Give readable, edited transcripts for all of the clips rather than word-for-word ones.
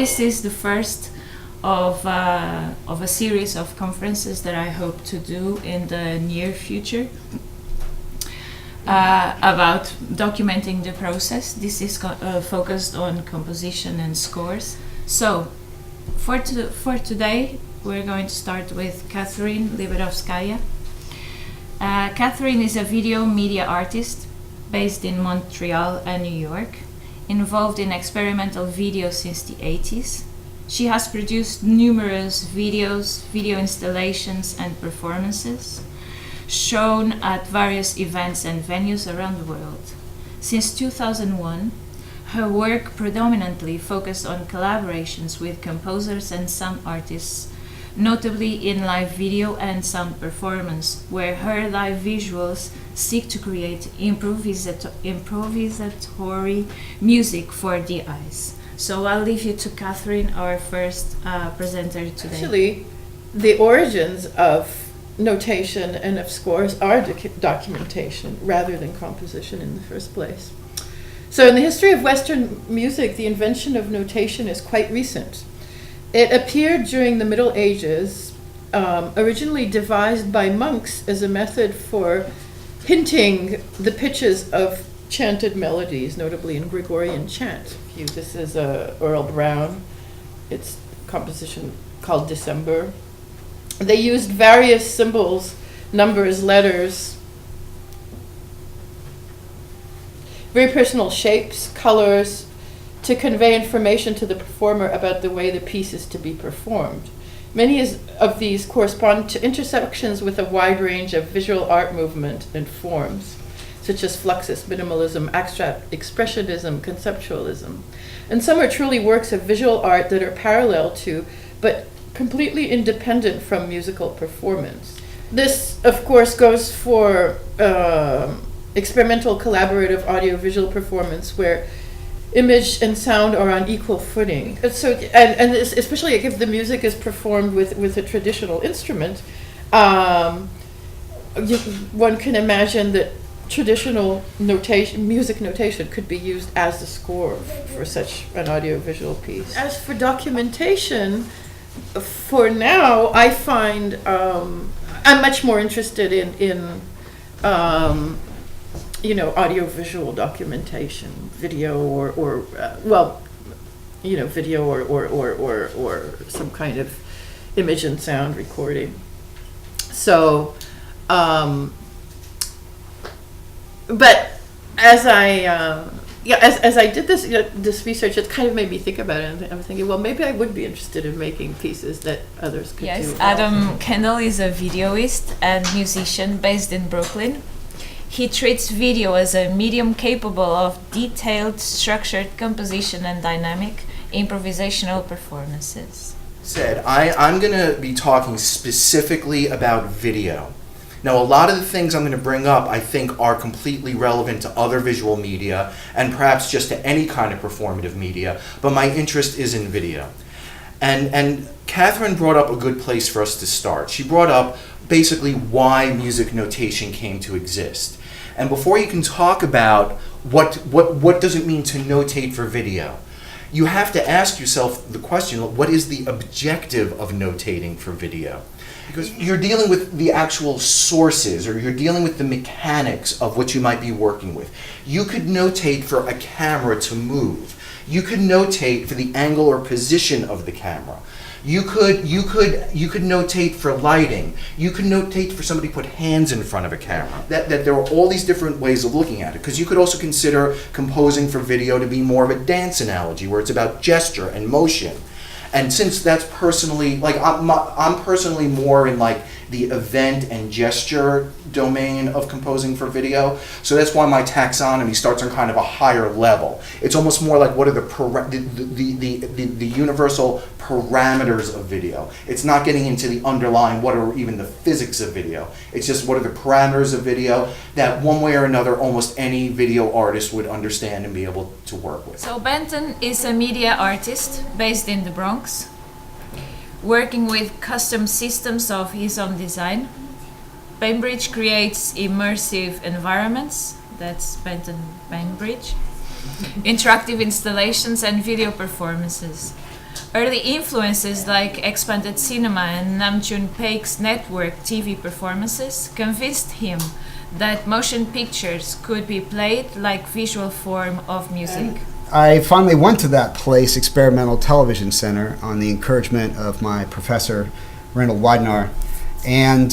this is the first of a series of conferences that I hope to do in the near future about documenting the process. This is focused on composition and scores. So for today, we're going to start with Katherine Liberovskaya. Katherine is a video media artist based in Montreal and New York, involved in experimental video since the 80s. She has produced numerous videos, video installations and performances, shown at various events and venues around the world. Since 2001, her work predominantly focused on collaborations with composers and sound artists, notably in live video and sound performance, where her live visuals seek to create improvisatory music for the eyes. So I'll leave you to Katherine, our first presenter today. Actually, the origins of notation and of scores are documentation rather than composition in the first place. So in the history of Western music, the invention of notation is quite recent. It appeared during the Middle Ages, originally devised by monks as a method for hinting the pitches of chanted melodies, notably in Gregorian chant. This is Earl Brown. It's a composition called December. They used various symbols, numbers, letters, very personal shapes, colors, to convey information to the performer about the way the piece is to be performed. Many of these correspond to intersections with a wide range of visual art movement and forms, such as fluxus, minimalism, abstract expressionism, conceptualism. And some are truly works of visual art that are parallel to, but completely independent from musical performance. This, of course, goes for experimental collaborative audiovisual performance where image and sound are on equal footing. And especially if the music is performed with a traditional instrument, one can imagine that traditional music notation could be used as the score for such an audiovisual piece. As for documentation, for now, I find I'm much more interested in audiovisual documentation, video or some kind of image and sound recording. So, but as I did this research, it kind of made me think about it, and I was thinking, well, maybe I would be interested in making pieces that others could do. Yes, Adam Kendall is a videoist and musician based in Brooklyn. He treats video as a medium capable of detailed, structured composition and dynamic improvisational performances. I'm going to be talking specifically about video. Now, a lot of the things I'm going to bring up, I think, are completely relevant to other visual media and perhaps just to any kind of performative media, but my interest is in video. And Katherine brought up a good place for us to start. She brought up basically why music notation came to exist. And before you can talk about what does it mean to notate for video, you have to ask yourself the question, what is the objective of notating for video? Because you're dealing with the actual sources, or you're dealing with the mechanics of what you might be working with. You could notate for a camera to move. You could notate for the angle or position of the camera. You could notate for lighting. You could notate for somebody to put hands in front of a camera. That there are all these different ways of looking at it. Because you could also consider composing for video to be more of a dance analogy, where it's about gesture and motion. And since that's personally, like I'm personally more in like the event and gesture domain of composing for video, so that's why my taxonomy starts on kind of a higher level. It's almost more like what are the universal parameters of video. It's not getting into the underlying what are even the physics of video. It's just what are the parameters of video that one way or another almost any video artist would understand and be able to work with. So Benton is a media artist based in the Bronx, working with custom systems of his own design. Bainbridge creates immersive environments, that's Benton-C Bainbridge, interactive installations and video performances. Early influences like expanded cinema and Nam June Paik's network TV performances convinced him that motion pictures could be played like visual form of music. I finally went to that place, Experimental Television Center, on the encouragement of my professor, Reynold Widenar. And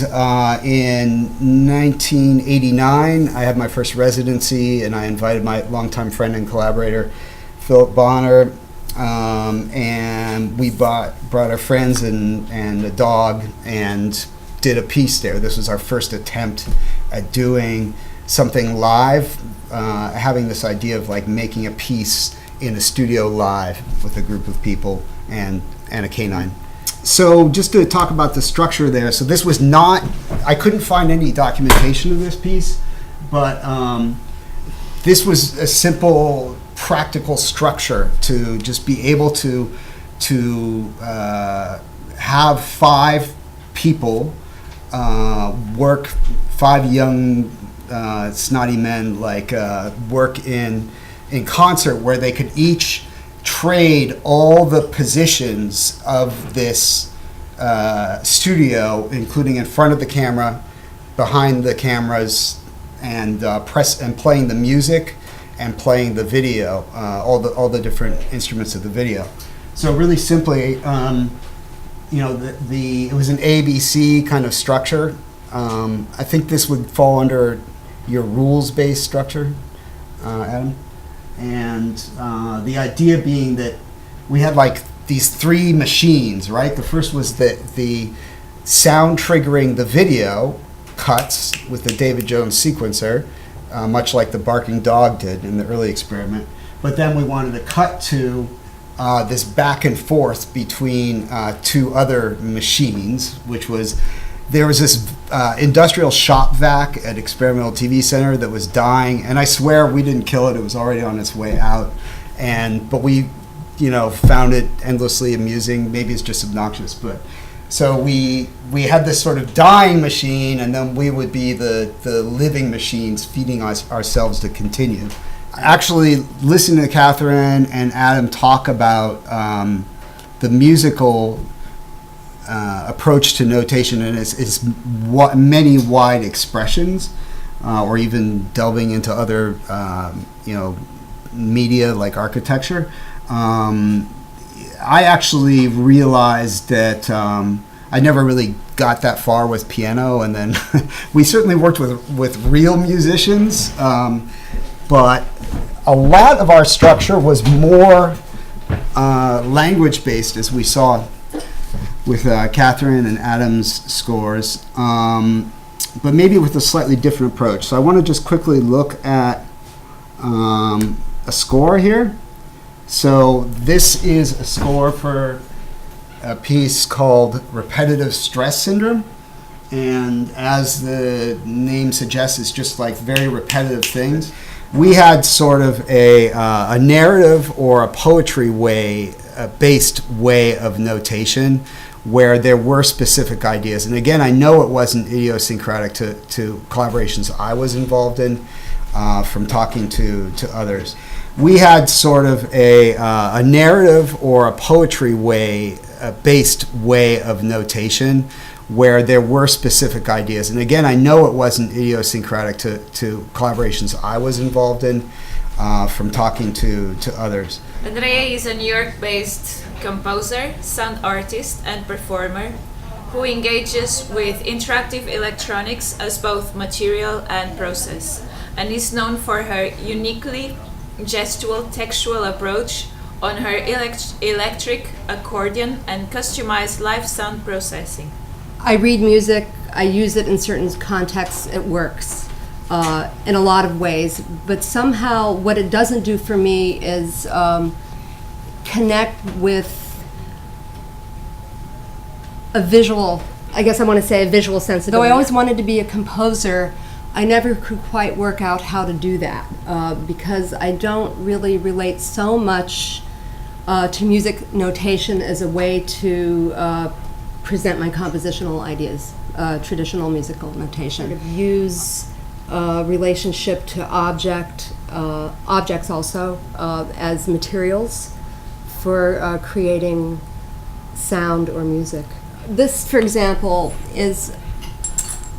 in 1989, I had my first residency, and I invited my longtime friend and collaborator, Philip Bonner, and we brought our friends and a dog and did a piece there. This was our first attempt at doing something live, having this idea of like making a piece in a studio live with a group of people and a canine. So just to talk about the structure there, so this was not, I couldn't find any documentation of this piece, but this was a simple practical structure to just be able to have 5 people work, 5 young snotty men work in concert, where they could each trade all the positions of this studio, including in front of the camera, behind the cameras, and playing the music and playing the video, all the different instruments of the video. So really simply, it was an ABC kind of structure. I think this would fall under your rules-based structure, Adam. And the idea being that we had like these 3 machines, right? The first was the sound triggering the video cuts with the David Jones sequencer, much like the barking dog did in the early experiment. But then we wanted to cut to this back and forth between 2 other machines, which was, there was this industrial shop vac at Experimental TV Center that was dying, and I swear we didn't kill it. It was already on its way out, but we, found it endlessly amusing. Maybe it's just obnoxious, but so we had this sort of dying machine, and then we would be the living machines feeding ourselves to continue. Actually, listening to Katherine and Adam talk about the musical approach to notation and its many wide expressions, or even delving into other media like architecture, I actually realized that I never really got that far with piano, and then we certainly worked with real musicians, but a lot of our structure was more language based, as we saw with Katherine and Adam's scores, but maybe with a slightly different approach. So I want to just quickly look at a score here. So this is a score for a piece called Repetitive Stress Syndrome, and as the name suggests, it's just like very repetitive things. We had sort of a narrative or a poetry based way of notation, where there were specific ideas. And again, I know it wasn't idiosyncratic to collaborations I was involved in from talking to others. We had sort of a narrative or a poetry based way of notation, where there were specific ideas. And again, I know it wasn't idiosyncratic to collaborations I was involved in from talking to others. Andrea is a New York-based composer, sound artist, and performer who engages with interactive electronics as both material and process, and is known for her uniquely gestual textual approach on her electric accordion and customized live sound processing. I read music, I use it in certain contexts, it works in a lot of ways, but somehow what it doesn't do for me is connect with a visual, I guess I want to say a visual sensibility. Though I always wanted to be a composer, I never could quite work out how to do that because I don't really relate so much to music notation as a way to present my compositional ideas, traditional musical notation. Sort of use relationship to objects also as materials for creating sound or music. This, for example, is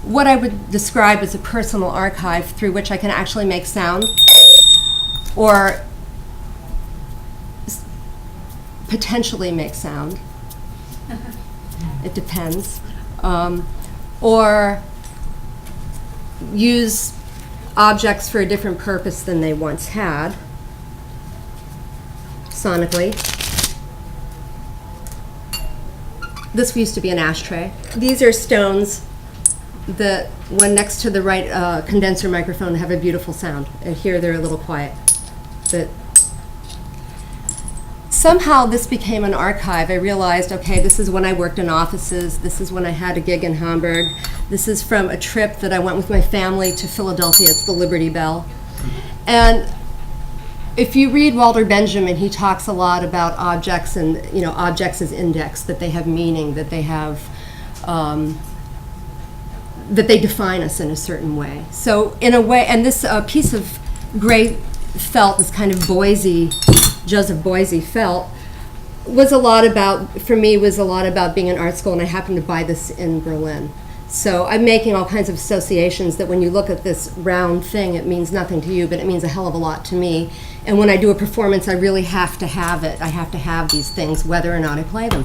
what I would describe as a personal archive through which I can actually make sound or potentially make sound. It depends. Or use objects for a different purpose than they once had, sonically. This used to be an ashtray. These are stones that, when next to the right condenser microphone, have a beautiful sound. And here they're a little quiet. But somehow this became an archive. I realized, okay, this is when I worked in offices. This is when I had a gig in Hamburg. This is from a trip that I went with my family to Philadelphia. It's the Liberty Bell. And if you read Walter Benjamin, he talks a lot about objects and, objects as index, that they have meaning, that they have, that they define us in a certain way. So in a way, and this piece of gray felt, this kind of Joseph Boise felt, was a lot about, for me, was a lot about being in art school, and I happened to buy this in Berlin. So I'm making all kinds of associations that when you look at this round thing, it means nothing to you, but it means a hell of a lot to me. And when I do a performance, I really have to have it. I have to have these things, whether or not I play them.